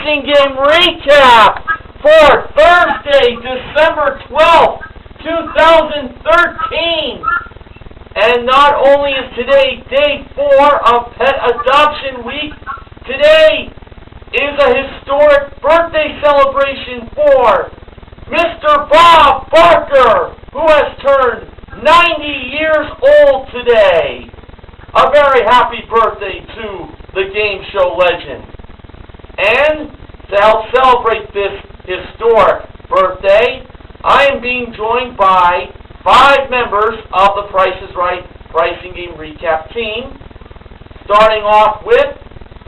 pricing game recap for Thursday, December 12th, 2013. And not only is today day 4 of Pet Adoption Week, today is a historic birthday celebration for Mr. Bob Barker, who has turned 90 years old today. A very happy birthday to the game show legend. And to help celebrate this historic birthday, I am being joined by 5 members of the Price is Right Pricing Game Recap team. Starting off with,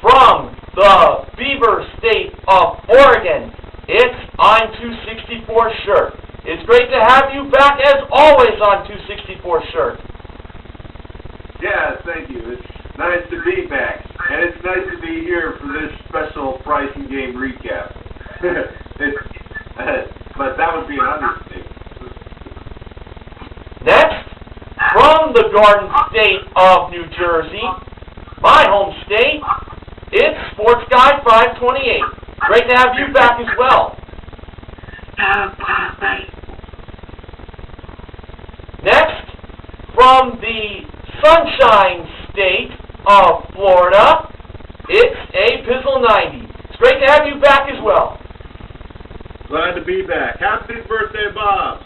from the Beaver State of Oregon, it's I'm 264 Shirt. It's great to have you back as always on 264 Shirt. Yeah, thank you. It's nice to be back. And it's nice to be here for this special pricing game recap. But that would be an understatement. Next, from the Garden State of New Jersey, my home state, it's Sports Guy 528. Great to have you back as well. Next, from the Sunshine State of Florida, it's A Pizzle 90. It's great to have you back as well. Glad to be back. Happy birthday, Bob.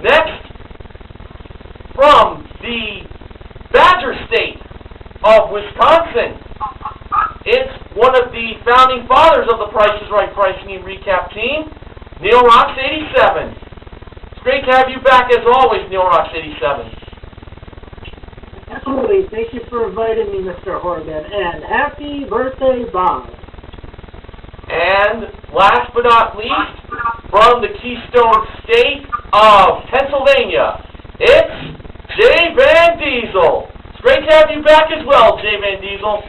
Next, from the Badger State of Wisconsin, it's one of the founding fathers of the Price is Right Pricing Game Recap team, Neil Rocks 87. It's great to have you back as always, Neil Rocks 87. As always, thank you for inviting me, Mr. Horgan, and happy birthday, Bob. And last but not least, from the Keystone State of Pennsylvania, it's jvandiesel. It's great to have you back as well, jvandiesel.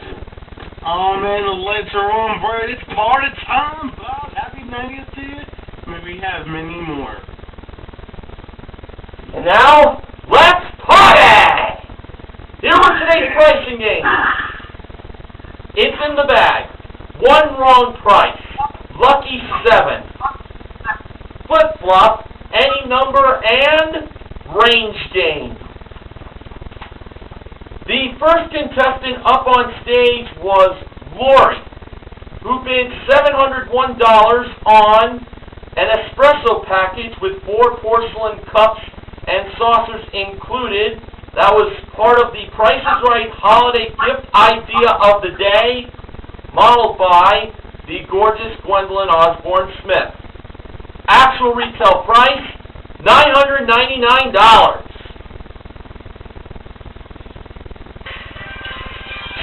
Oh man, the lights are on, bro. It's party time, Bob. Happy 90th to you. May we have many more. And now, let's party! Here was today's pricing game. It's in the bag. One wrong price. Lucky 7. Flip-flop, any number, and range game. The first contestant up on stage was Lori, who bid $701 on an espresso package with 4 porcelain cups and saucers included. That was part of the Price is Right holiday gift idea of the day, modeled by the Gorgeous Gwendolyn Osbourne Smith. Actual retail price, $999.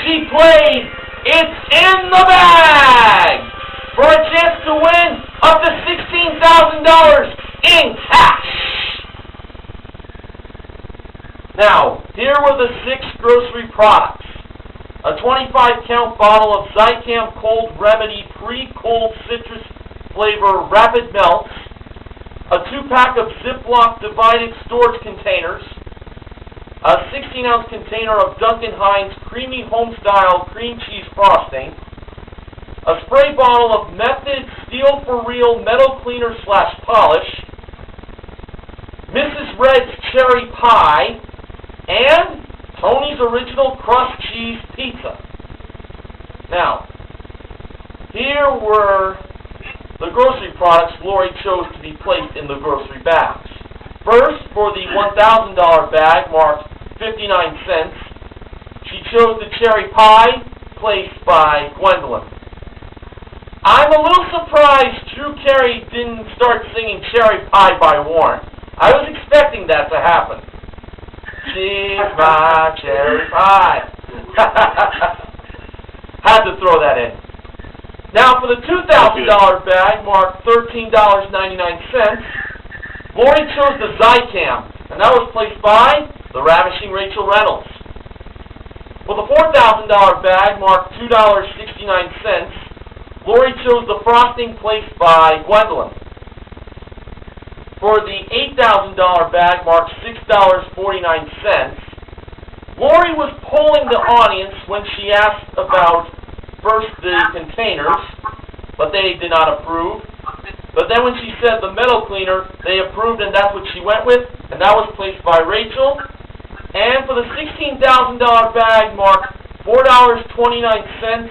She played It's in the Bag for a chance to win up to $16,000 in cash. Now, here were the 6 grocery products. A 25-count bottle of Zicam Cold Remedy Pre-Cold Citrus Flavor Rapid Melts, a 2-pack of Ziploc divided storage containers, a 16-ounce container of Duncan Hines Creamy Homestyle Cream Cheese Frosting, a spray bottle of Method Steel for Real Metal Cleaner / Polish, Mrs. Red's Cherry Pie, and Tony's Original Crust Cheese Pizza. Now, here were the grocery products Lori chose to be placed in the grocery bags. First, for the $1,000 bag marked 59 cents, she chose the cherry pie placed by Gwendolyn. I'm a little surprised Drew Carey didn't start singing Cherry Pie by Warren. I was expecting that to happen. She's my cherry pie. Had to throw that in. Now, for the $2,000 bag marked $13.99, Lori chose the Zicam, and that was placed by the Ravishing Rachel Reynolds. For the $4,000 bag marked $2.69, Lori chose the frosting placed by Gwendolyn. For the $8,000 bag marked $6.49, Lori was polling the audience when she asked about first the containers, but they did not approve. But then when she said the metal cleaner, they approved, and that's what she went with, and that was placed by Rachel. And for the $16,000 bag marked $4.29,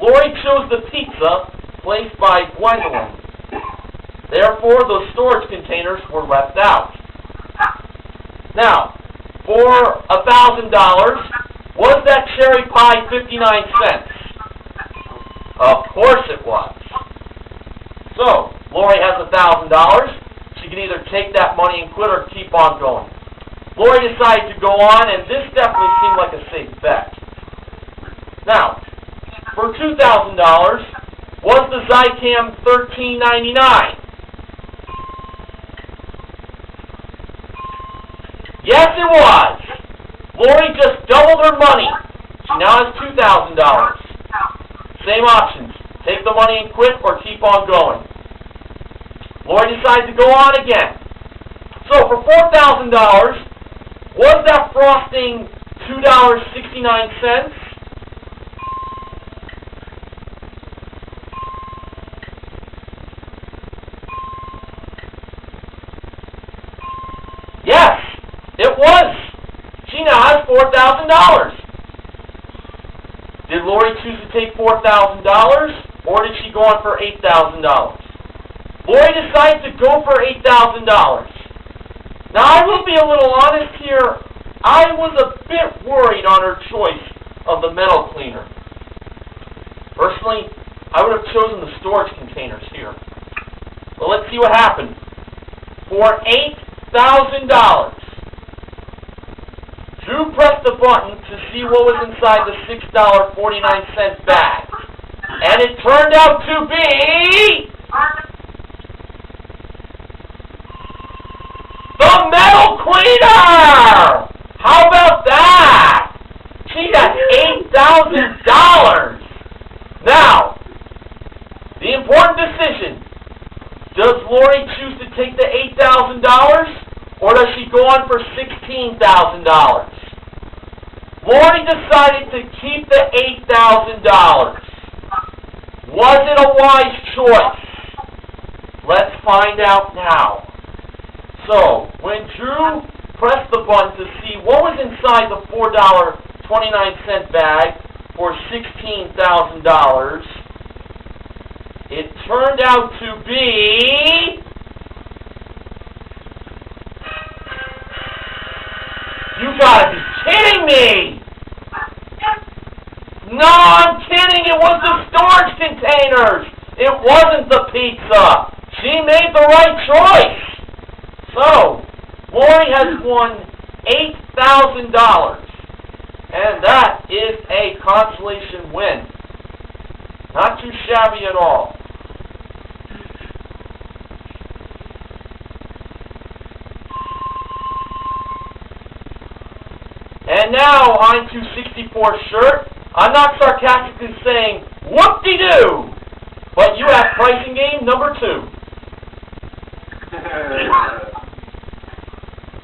Lori chose the pizza placed by Gwendolyn. Therefore, those storage containers were left out. Now, for $1,000, was that cherry pie 59 cents? Of course it was. So, Lori has $1,000. She can either take that money and quit or keep on going. Lori decided to go on, and this definitely seemed like a safe bet. Now, for $2,000, was the Zycam $13.99? Yes, it was. Lori just doubled her money. She now has $2,000. Same options. Take the money and quit or keep on going. Lori decided to go on again. So for $4,000, was that frosting $2.69? Yes, it was. She now has $4,000. Did Lori choose to take $4,000, or did she go on for $8,000? Lori decided to go for $8,000. Now, I will be a little honest here. I was a bit worried on her choice of the metal cleaner. Personally, I would have chosen the storage containers here. But let's see what happened. For $8,000, Drew pressed the button to see what was inside the $6.49 bag. And it turned out to be the metal cleaner! How about that? She got $8,000. Now, the important decision. Does Lori choose to take the $8,000, or does she go on for $16,000? Lori decided to keep the $8,000. Was it a wise choice? Let's find out now. So, when Drew pressed the button to see what was inside the $4.29 bag for $16,000, it turned out to be you gotta be kidding me! No, I'm kidding! It was the storage containers! It wasn't the pizza! She made the right choice! So, Lori has won $8,000. And that is a consolation win. Not too shabby at all. And now on to 64 shirt. I'm not sarcastically saying whoop-de-doo, but you have pricing game number 2.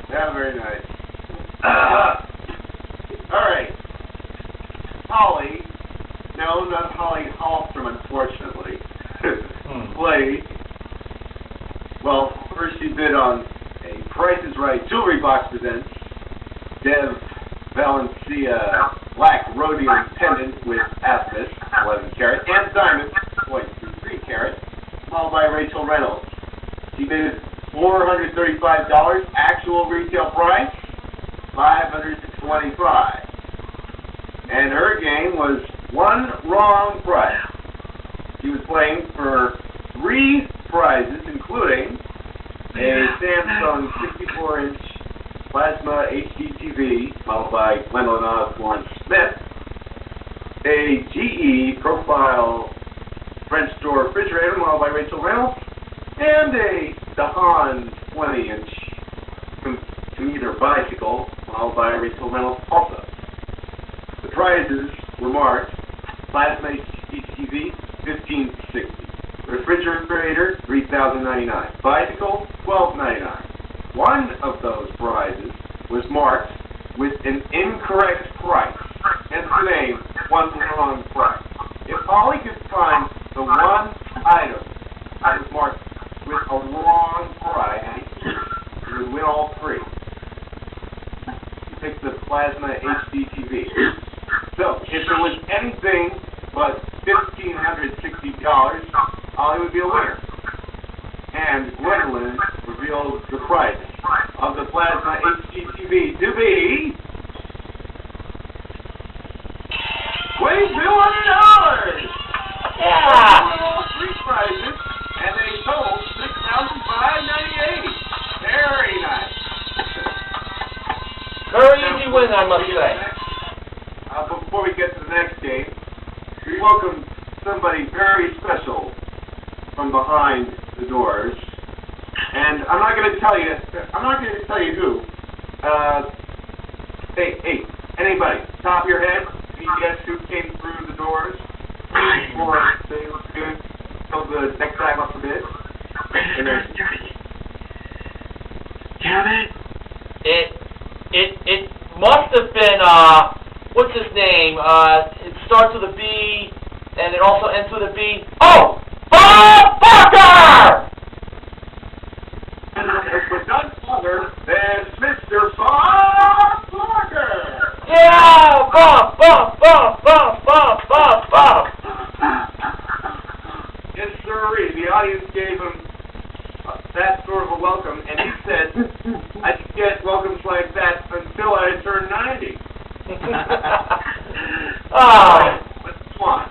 Yeah, very nice. Alright. Holly, no, not Holly Hallstrom, unfortunately, played. Well, first she bid on a Price is Right Jewelry Box presents Dev Valencia Black Rhodium Pendant with Amethyst, 11 carat, and Diamond, 0.3 carat, followed by Rachel Reynolds. She bid $435, actual retail price, $525. And her game was one wrong price. She was playing for 3 prizes, including a Samsung 64-inch plasma HDTV, followed by Gwendolyn Osbourne Smith, a GE profile French door refrigerator, modeled by Rachel Reynolds, and a Dahon 20-inch commuter bicycle, modeled by Rachel Reynolds also. The prizes were marked plasma HDTV, $1,560. Refrigerator, $3,099. Bicycle, $1,299. One of those prizes was marked with an incorrect price, hence the name, one wrong price. If Holly could find the one item that was marked with a wrong price, she would win all three. She picked the Plasma HDTV. So, if there was anything but $1,560, Holly would be a winner. And Gwendolyn revealed the price of the Plasma HDTV to be $2,200! Yeah! All three prizes, and they totaled $6,598. Very nice. Very easy win, I must say. Before we get to the next game, we welcome somebody very special from behind the doors. And I'm not going to tell you who. Hey, anybody, top of your head, can you guess who came through the doors? Before they were good, till the next time up a bit. It must have been, what's his name? It starts with a B, and it also ends with a B. Oh! Bob Barker! With none other than Mr. Bob Barker! Yeah! Bob! Yes, sirree. The audience gave him that sort of a welcome, and he said, I could get welcomes like that until I turn 90. Let's come on.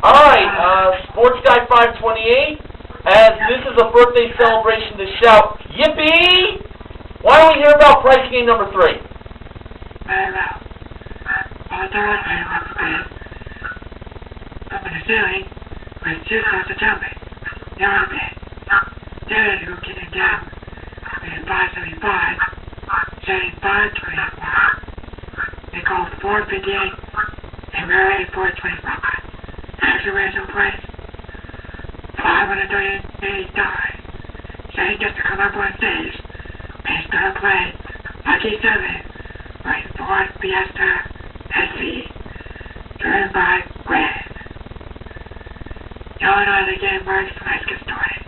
Alright, Sports Guy 528, as this is a birthday celebration to shout, yippee! Why don't we hear about price game number 3? Very well. Although I want to bed, up in the ceiling with just off the jumping. Down a bed. Then you get it down with 575, setting 525. They call 458 and we're at 425. Actual original price $538. Saying just to come up on stage and he's gonna play Lucky 7 with Ford Fiesta SC, driven by Gwen. Y'all know the game works, so let's get started.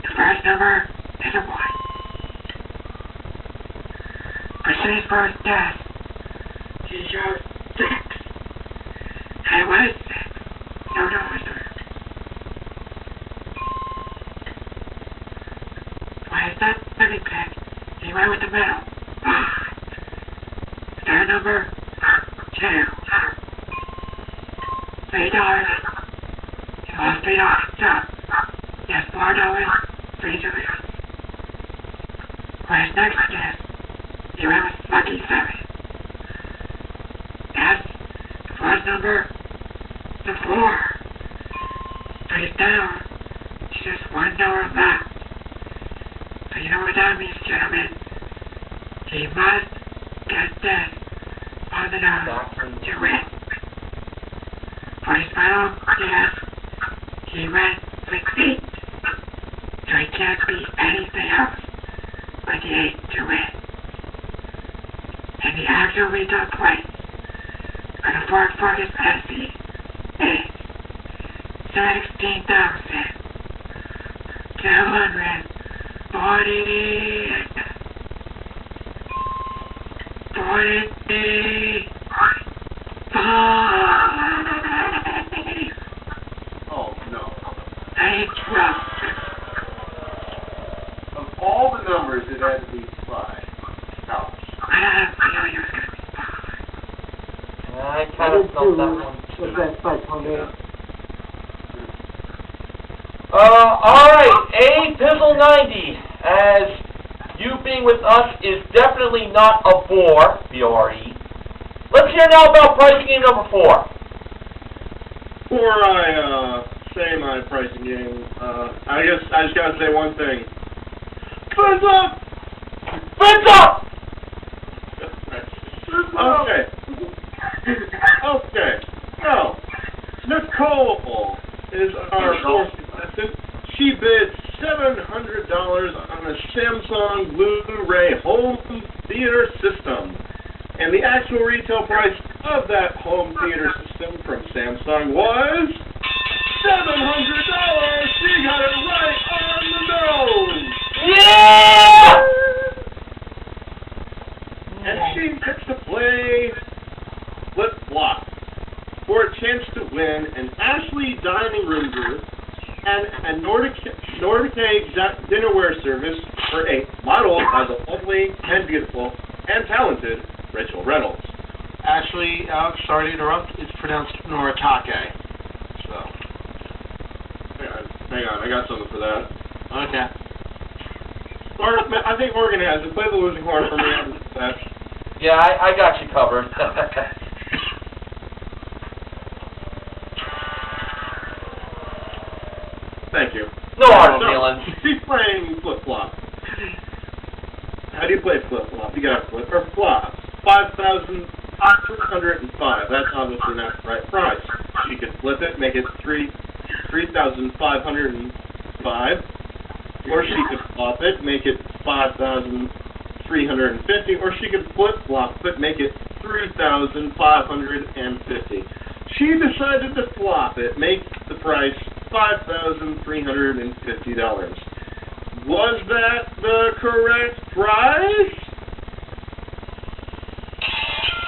The first number is a 1. For City's first test, she shows 6. And it was 6. No, sir. Why is that second pick? He went with the middle. 5. Third number, 2. $3. He lost $3. So, yes, $4. $3 to lose. For his next test, he went with Lucky 7. Yes, the first number, the 4. Face down, it's just $1 left. So you know what that means, gentlemen. He must get this on the nose to win. For his final guess, he went with 8. So he can't beat anything else but the 8 to win. And the actual retail price for the Ford Focus SC is $16,245. Oh, no. Thank you. Of all the numbers, it had to be 5. Ouch. I had a feeling it was going to be 5. I kind of felt that one. Was that 528? Alright, A Pizzle 90, as you being with us is definitely not a bore, B-O-R-E. Let's hear now about pricing game number 4. Before I say my pricing game, I guess I just gotta say one thing. Fizz up! Fizz up! Okay. Now, Nicole is our fourth contestant. She bid $700 on a Samsung Blu-ray home theater system. And the actual retail price of that home theater system Contestant from Samsung was $700. She got it right on the nose. Yeah! And she gets to play flip-flop for a chance to win an Ashley dining room group and a Nordic dinnerware service for a model by the lovely and beautiful and talented Rachel Reynolds. Actually, Alex, sorry to interrupt, it's pronounced Noritake. So. Hang on, I got something for that. Okay. I think Morgan has it. Play the losing horn for me. Yeah, I got you covered. Thank you. No hard feelings. She's playing flip-flop. How do you play flip-flop? You gotta flip or flop. 5,305. That's obviously not the right price. She could flip it, make it 3,505. Or she could flop it, make it 5,350. Or she could flip-flop it, make it 3,550. She decided to flop it, make the price $5,350. Was that the correct price?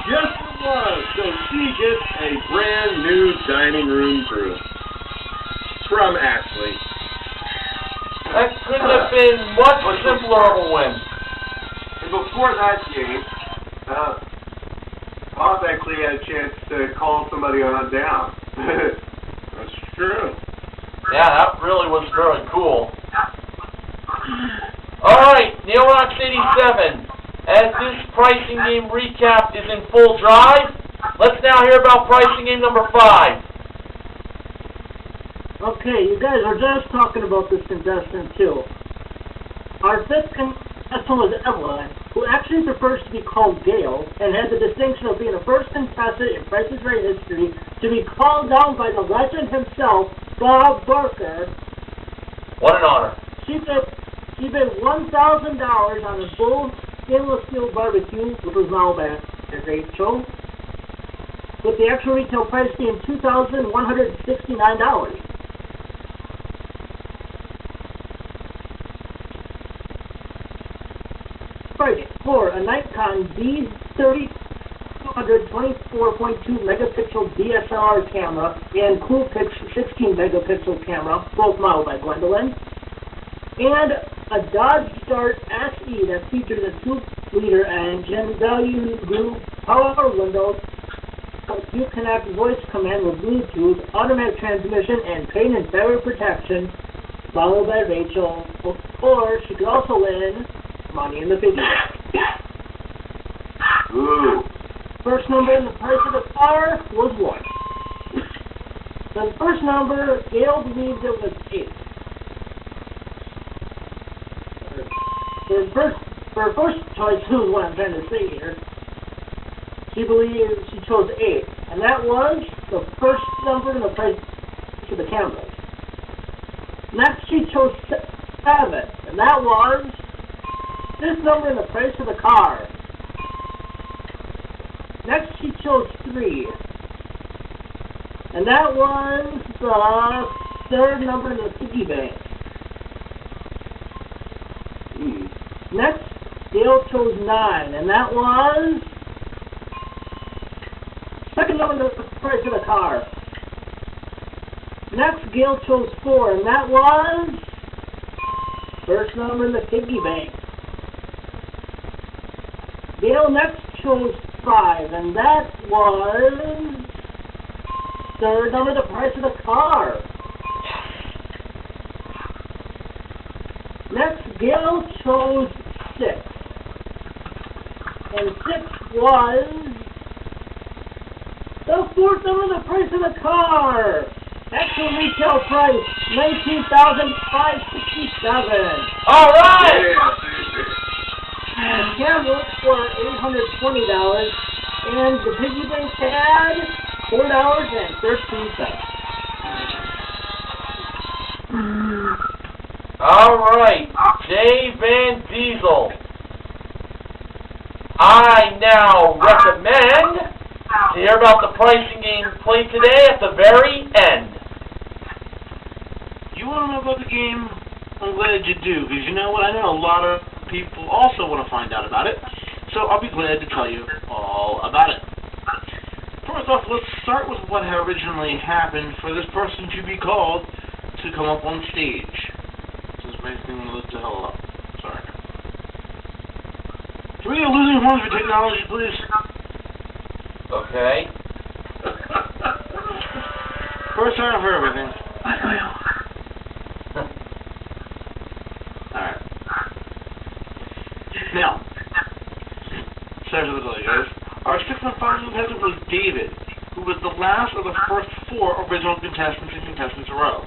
Yes, it was. So she gets a brand new dining room group from Ashley. That couldn't have been much simpler of a win. And before that game, Bob actually had a chance to calm somebody on down. That's true. Yeah, that really was very cool. Alright, Neil Rocks 87. As this pricing game recap is in full drive, let's now hear about pricing game number 5. Okay, you guys were just talking about this contestant too. Our fifth contestant was Evelyn, who actually prefers to be called Gail, and had the distinction of being the first contestant in Price is Right history to be called down by the legend himself, Bob Barker. What an honor. She bid $1,000 on a full stainless steel barbecue, which was now back at Rachel, with the actual retail price being $2,169. Price for a Nikon D30-224.2 megapixel DSLR camera and Coolpix 16 megapixel camera, both modeled by Gwendolyn, and a Dodge Dart SE that features a 2-liter engine, value group, power windows, Uconnect voice command with Bluetooth, automatic transmission, and paint and barrier protection, followed by Rachel. Or she could also win money in the figure. Ooh. First number in the price of the car was 1. The first number, Gail believes it was 8. Her first choice, who's what I'm trying to say here, she believes she chose 8, and that was the first number in the price of the camera. Next, she chose 7, and that was this number in the price of the car. Next, she chose 3, and that was the third number in the piggy bank. Next, Gail chose 9, and that was second number in the price of the car. Next, Gail chose 4, and that was first number in the piggy bank. Gail next chose 5, and that was third number in the price of the car. Next, Gail chose 6, and 6 was the fourth number in the price of the car. Actual retail price, $19,567. All right! The camera for $820, and the piggy bank had $4.13. All right, jvandiesel. I now recommend hear about the pricing game played today at the very end. You want to know about the game? I'm glad you do, because you know what? I know a lot of people also want to find out about it, so I'll be glad to tell you all about it. First off, let's start with what originally happened for this person to be called to come up on stage. This is making me look the hell up. Sorry. Can we get a losing horns for technology, please? Okay. First time for everything. Alright. Now, sorry for the delay, guys. Our sixth-man final contestant was David, who was the last of the first 4 original contestants in Contestants in a Row.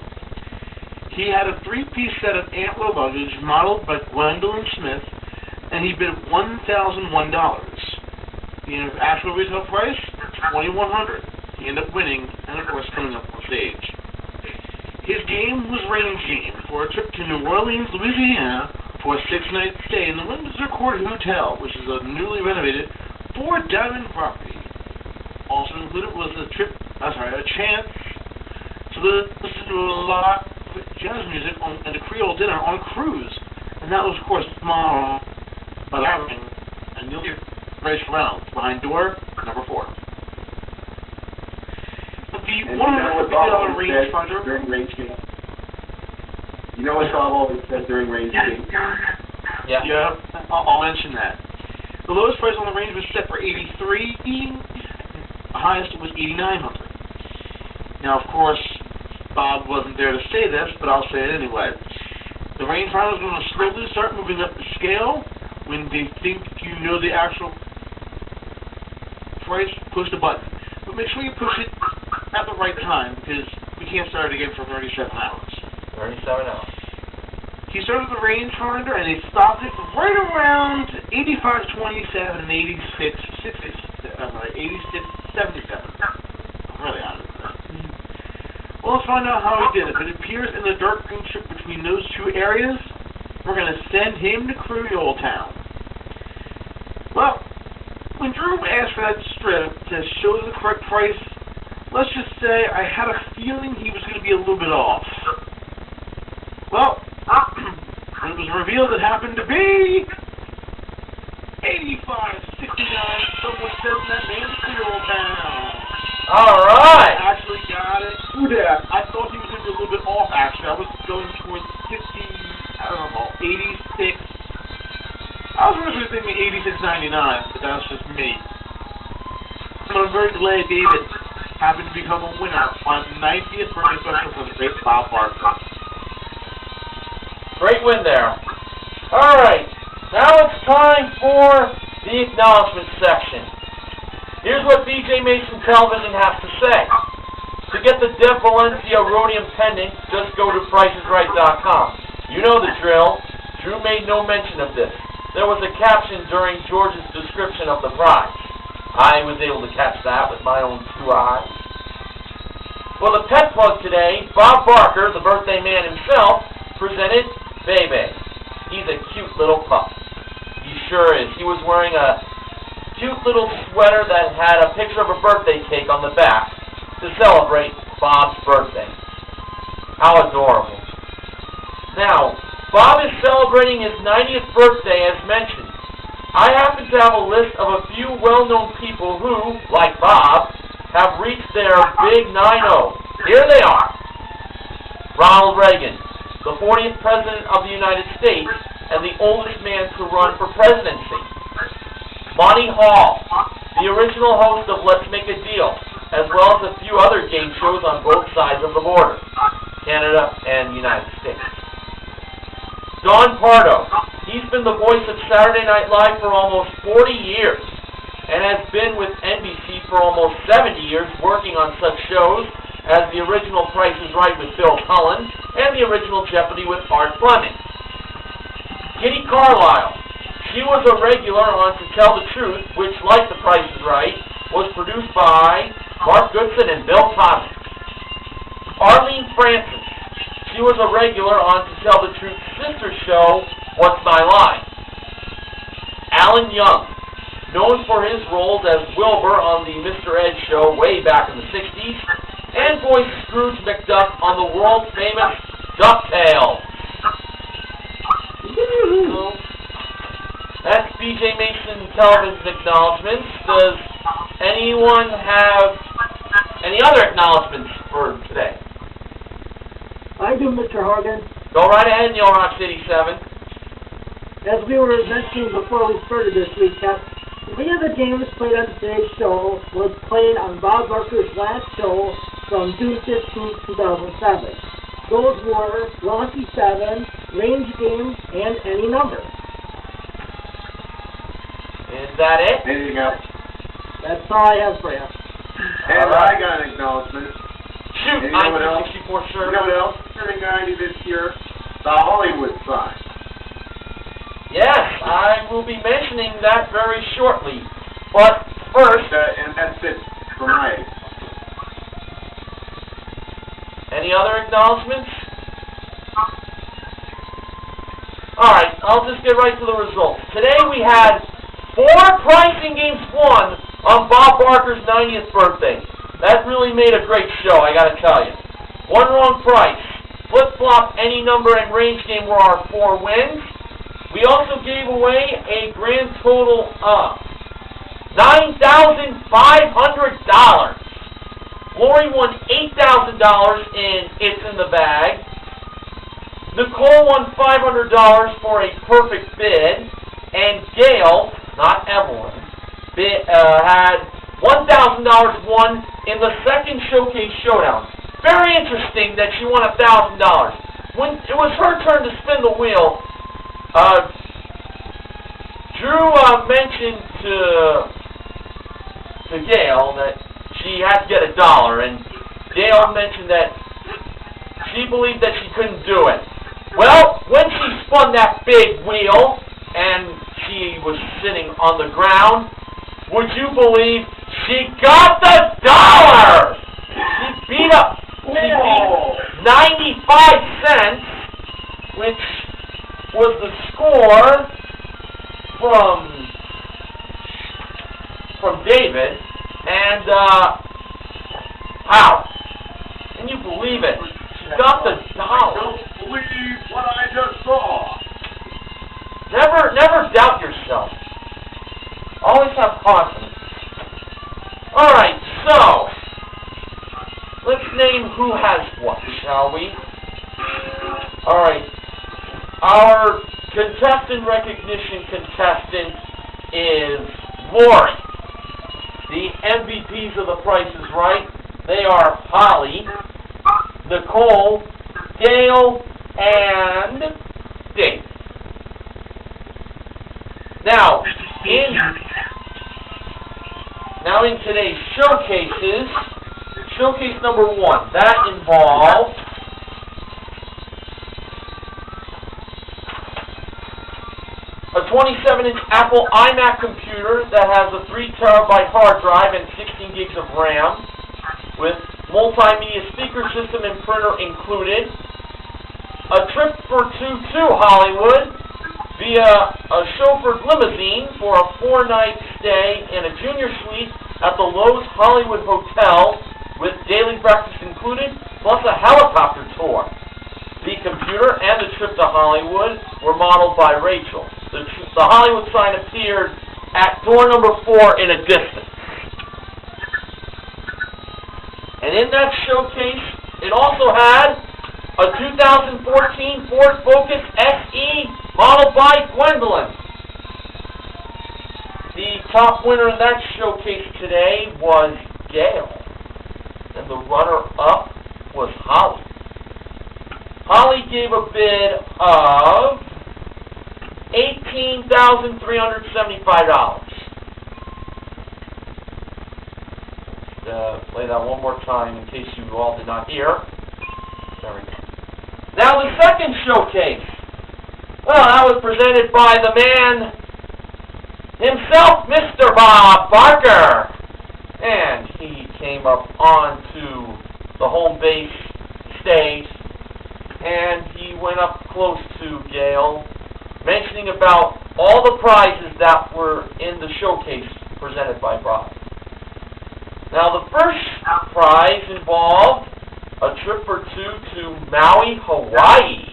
He had a 3-piece set of antler luggage modeled by Gwendolyn Smith, and he bid $1,001. The actual retail price, $2,100. He ended up winning, and of course coming up on stage. His game was Rain Game for a trip to New Orleans, Louisiana, for a 6-night stay in the Windsor Court Hotel, which is a newly renovated 4-diamond property. Also included was a chance to listen to a lot of jazz music and a Creole dinner on a cruise, and that was, of course, modeled by Ravishing Rachel Reynolds behind door number 4. The $150 rangefinder. During range game. You know what Bob always said during range game? Yeah, I'll mention that. The lowest price on the range was set for $83. The highest was $8,900. Now, of course, Bob wasn't there to say this, but I'll say it anyway. The rangefinder is going to slowly start moving up the scale. When they think you know the actual price, push the button. But make sure you push it at the right time, because we can't start it again for 37 hours. 37 hours. He started the rangefinder, and they stopped it right around 85.27 and 86.77. I'm really honest with that. Well, let's find out how he did it. If it appears in the dark green strip between those 2 areas, we're going to send him to Creole Town. Well, when Drew asked for that strip to show the correct price, let's just say I had a feeling he was going to be a little bit off. Well, when it was revealed it happened to be $85.69. Someone sent that man to Creole Town. Alright! I actually got it. I thought he was going to be a little bit off, actually. I was going towards 86. I was originally thinking $86.99, but that's just me. But I'm very glad David happened to become a winner on 90th birthday special for the great Bob Barker. Great win there. Alright, now it's time for the acknowledgement section. Here's what BJ Mason Television has to say. To get the Deb Valencia Rhodium pendant, just go to pricesright.com. You know the drill. Drew made no mention of this. There was a caption during George's description of the prize. I was able to catch that with my own 2 eyes. For the pet plug today, Bob Barker, the birthday man himself, presented Bebe. He's a cute little pup. He sure is. He was wearing a cute little sweater that had a picture of a birthday cake on the back to celebrate Bob's birthday. How adorable. Now, Bob is celebrating his 90th birthday as mentioned. I happen to have a list of a few well-known people who, like Bob, have reached their big 9-0. Here they are. Ronald Reagan, the 40th President of the United States and the oldest man to run for presidency. Monty Hall, the original host of Let's Make a Deal, as well as a few other game shows on both sides of the border, Canada and the United States. Don Pardo, he's been the voice of Saturday Night Live for almost 40 years and has been with NBC for almost 70 years working on such shows as the original Price is Right with Bill Cullen and the original Jeopardy with Art Fleming. Kitty Carlisle, she was a regular on To Tell the Truth, which, like The Price is Right, was produced by Mark Goodson and Bill Thomas. Arlene Francis, she was a regular on To Tell the Truth's sister show, What's My Line? Alan Young, known for his roles as Wilbur on the Mr. Ed Show way back in the 60s, and voiced Scrooge McDuck on the world-famous DuckTales. That's BJ Mason Television Acknowledgements. Does anyone have any other acknowledgements for today? I do, Mr. Horgan. Go right ahead, Neil Rocks 87. As we were mentioning before we started this recap, many of the games played on today's show was played on Bob Barker's last show from June 15, 2007. Those were Rocky 7, Range Games, and Any Number. Is that it? Anything else? That's all I have for you. And I got an acknowledgement. Shoot, And you know what I'm else? 64 sure. You know what else is turning 90 this year? The Hollywood sign. Yes, I will be mentioning that very shortly. But first, And that's it for my... any other acknowledgements? Alright, I'll just get right to the results. Today we had 4 pricing games won on Bob Barker's 90th birthday. That really made a great show, I gotta tell you. 1 wrong price. Flip-flop, Any Number, and Range Game were our 4 wins. We also gave away a grand total of $9,500. Lori won $8,000 in It's in the Bag. Nicole won $500 for a perfect bid. And Gail, not Evelyn, had $1,000 won in the second Showcase Showdown. Very interesting that she won $1,000. When it was her turn to spin the wheel, Drew mentioned to Gail that she had to get $1, and Gail mentioned that she believed that she couldn't do it. Well, when she spun that big wheel and she was sitting on the ground, would you believe she got the $1? She beat 95 cents, which was the score from David, and wow, can you believe it? She got the $1. Don't believe what I just saw. Never doubt yourself. Always have confidence. Alright, so let's name who has what, shall we? Alright. Our contestant recognition contestant is Lori. The MVPs of The Price is Right. They are Holly, Nicole, Gail, and Dave. Now, in today's showcases, showcase number 1, that involves a 27-inch Apple iMac computer that has a 3-terabyte hard drive and 16 gigs of RAM with multimedia speaker system and printer included. A trip for two to Hollywood via a chauffeured limousine for a 4-night stay in a junior suite at the Lowe's Hollywood Hotel with daily breakfast included, plus a helicopter tour. The computer and the trip to Hollywood were modeled by Rachel. The Hollywood sign appeared at door number 4 in a distance. And in that showcase, it also had a 2014 Ford Focus SE modeled by Gwendolyn. The top winner in that showcase today was Gail. And the runner-up was Holly. Holly gave a bid of $18,375. Play that one more time in case you all did not hear. There we go. Now the second showcase. Well, that was presented by the man himself, Mr. Bob Barker. And he came up onto the home base stage and he went up close to Gail, mentioning about all the prizes that were in the showcase presented by Bob. Now, the first prize involved a trip or two to Maui, Hawaii.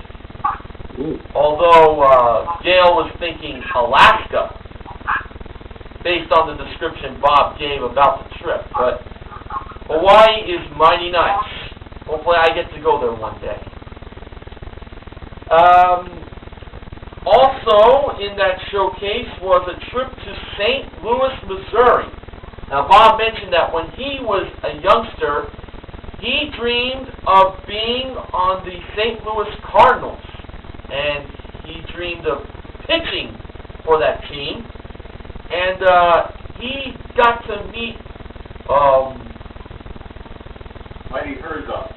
Although Gail was thinking Alaska, based on the description Bob gave about the trip. But Hawaii is mighty nice. Hopefully I get to go there one day. Also in that showcase was a trip to St. Louis, Missouri. Now, Bob mentioned that when he was a youngster, he dreamed of being on the St. Louis Cardinals, and he dreamed of pitching for that team. And he got to meet Mighty Herzog.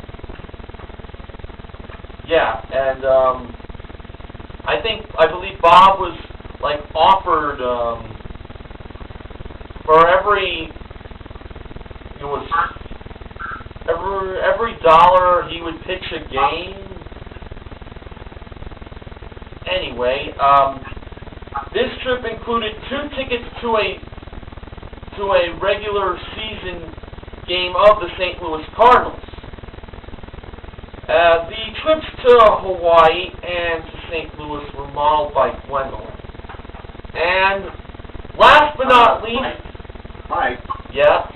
Yeah, and I believe Bob was like offered for every dollar he would pitch a game. Anyway, this trip included 2 tickets to a regular season game of the St. Louis Cardinals. The trips to Hawaii and to St. Louis were modeled by Gwendolyn. And last but not least, Mike. Yeah.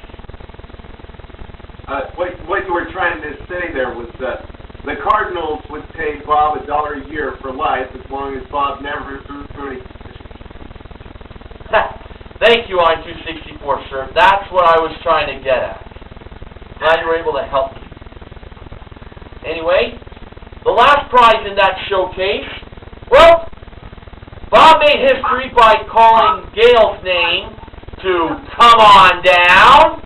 What you were trying to say there was the Cardinals would pay Bob $1 a year for life as long as Bob never threw any. Thank you, I-264, sir. That's what I was trying to get at. Glad you were able to help me. Anyway, the last prize in that showcase, well, Bob made history by calling Gail's name to come on down,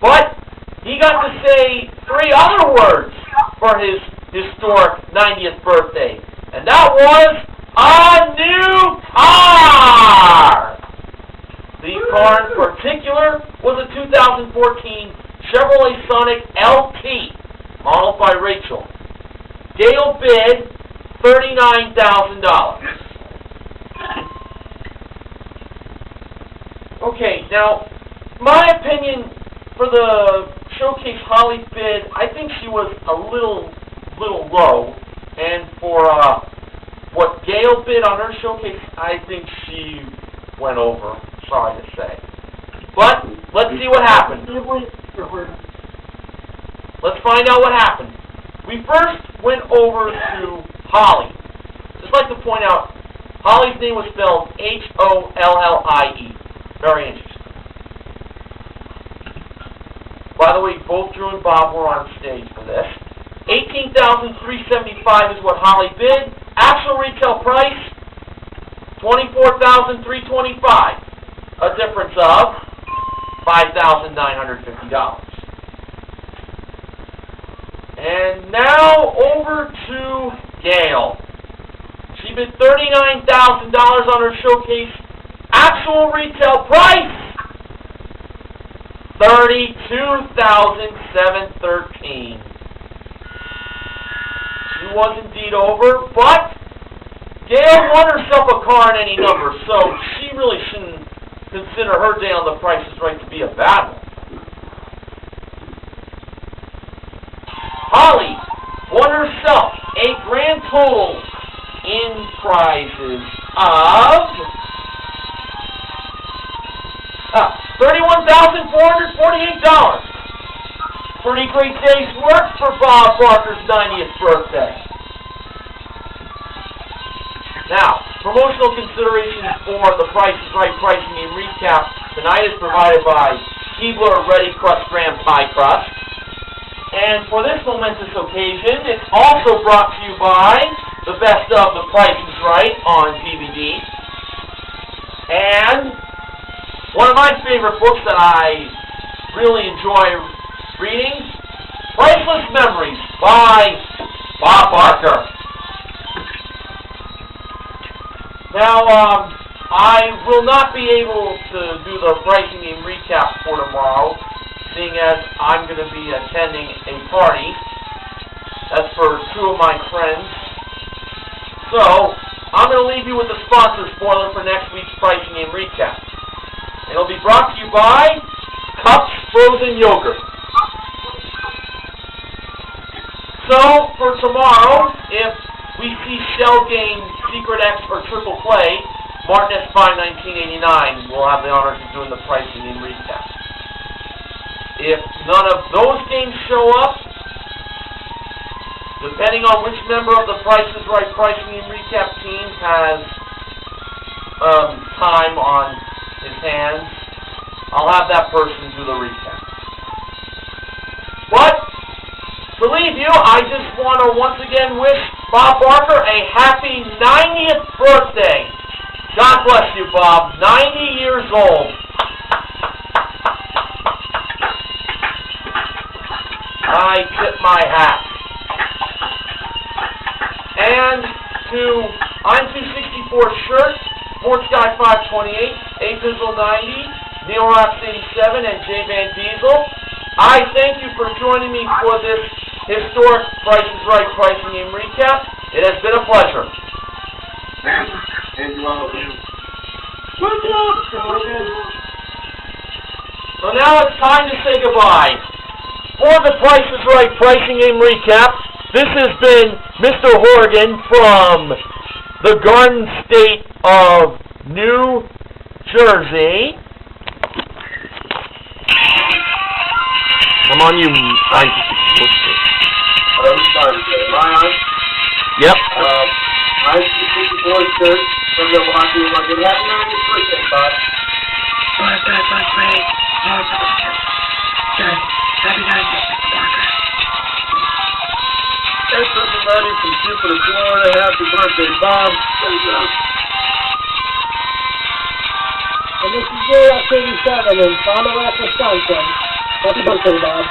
but he got to say 3 other words for his historic 90th birthday, and that was a new car! The car in particular was a 2014 Chevrolet Sonic LT, modeled by Rachel. Gail bid $39,000. Okay, now, my opinion for the showcase Holly bid, I think she was a little low, and for what Gail bid on her showcase, I think she went over, sorry to say. But, let's see what happened. Let's find out what happened. We first went over to Holly. Just like to point out, Holly's name was spelled Hollie. Very interesting. By the way, both Drew and Bob were on stage for this. $18,375 is what Holly bid. Actual retail price, $24,325. A difference of $5,950. And now over to Gail. She bid $39,000 on her showcase. Actual retail price, $32,713. She was indeed over, but Gail won herself a car in any number, so she really shouldn't consider her day on the Price is Right to be a bad one. Holly won herself a grand total in prizes of $31,448. Pretty great day's work for Bob Barker's 90th birthday. Now, promotional considerations for the Price is Right pricing and recap tonight is provided by Keebler Ready Crust Graham Pie Crust. And for this momentous occasion, it's also brought to you by the Best of the Price is Right on DVD. And one of my favorite books that I really enjoy reading, Priceless Memories by Bob Barker. Now, I will not be able to do the pricing game recap for tomorrow, seeing as I'm going to be attending a party. That's for 2 of my friends. So, I'm going to leave you with the sponsor spoiler for next week's pricing game recap. It'll be brought to you by Cups Frozen Yogurt. So, for tomorrow, if we see Shell Game, Secret X, or Triple Play, Martin S. 1989 will have the honors of doing the pricing game recap. If none of those games show up, depending on which member of the Price is Right pricing game recap team has time on his hands, I'll have that person do the recap. But, to leave you, I just want to once again wish Bob Barker a happy 90th birthday. God bless you, Bob. 90 years old. I tip my hat. And to I'm 264 Shirt, Sports Guy 528, Apizzle 90, Neil Rocks 87, and jvandiesel, I thank you for joining me for this historic Price is Right pricing game recap. It has been a pleasure. And you all of you. So now it's time to say goodbye. For the Price is Right pricing game recap, this has been Mr. Horgan from the Garden State of New Jersey. I'm on you. Am I on? Yep. I'm 264 Shirt from Milwaukee. Happy 90th birthday, Bob. Happy 90th, Mr. Barker. Hey, Cincinnati from Jupiter, Florida. Happy birthday, Bob. And this is JF 87 in Fond du Lac, Wisconsin. Happy birthday, Bob.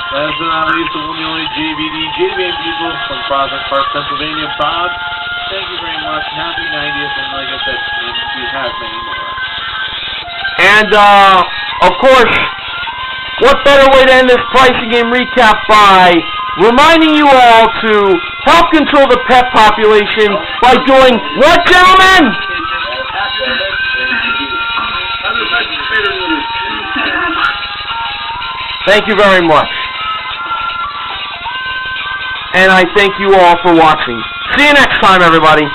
Last but not least, the one and only jvandiesel from Prospect Park, Pennsylvania. Bob, thank you very much. Happy 90th, and like I said, we have many more. And, of course, what better way to end this pricing game recap by reminding you all to help control the pet population by doing what, gentlemen? Thank you very much. And I thank you all for watching. See you next time, everybody.